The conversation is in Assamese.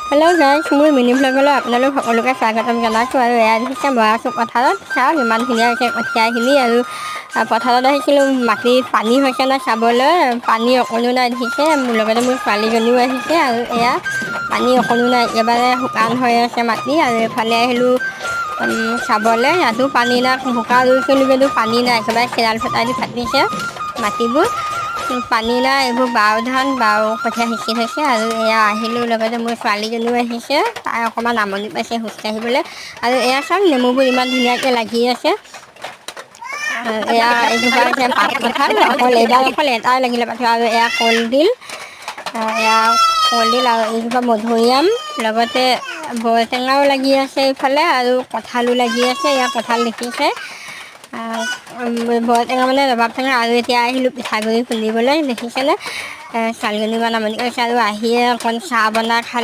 হেল্ল' গাইজ, মোৰ মিনি ব্লগলৈ আপোনালোক সকলোকে স্বাগতম জনাইছোঁ। আৰু এয়া দেখিছে মই আছোঁ পথাৰত। চাওক ইমান ধুনীয়া হৈছে কঠীয়াখিনি। আৰু পথাৰত আহিছিলোঁ মাটিত পানী হৈছে নাই চাবলৈ। পানী অকণো নাই দেখিছে। মোৰ লগতে মোৰ ছোৱালীজনীও আহিছে। আৰু এয়া পানী অকণো নাই, একেবাৰে শুকান হৈ আছে মাটি। আৰু এইফালে আহিলোঁ চাবলৈ, ইয়াতো পানী নাই। বোকা ৰুইছিলোঁ কিন্তু পানী নাই, একেবাৰে চিৰাল ফটাই দি ফাটিছে মাটিবোৰ। পানী নাই, এইবোৰ বাও ধান, বাও কঠীয়া সিঁচি থৈছে। আৰু এয়া আহিলোঁ, লগতে মোৰ ছোৱালীজনীও আহিছে। তাই অকণমান আমনি পাইছে খোজকাঢ়িবলৈ। আৰু এয়া চাওক নেমুবোৰ ইমান ধুনীয়াকৈ লাগি আছে। এয়া এজোপা আছে পাত কঁঠাল, অকল এটাই লাগিলে পাছত। আৰু এয়া কলডিল, এয়া কলডিল আৰু এইজোপা মধুৰিআম, লগতে বৰটেঙাও লাগি আছে এইফালে। আৰু কঁঠালো লাগি আছে, ইয়াত কঁঠাল দেখিছে। বৰটেঙা মানে ৰবাব টেঙা। আৰু এতিয়া আহিলোঁ পিঠাগুড়ি খুন্দিবলৈ, দেখিছেনে। ছোৱালীজনী ইমান আমনি কৰিছে। আৰু আহিয়ে অকণ চাহ বনাই খালোঁ।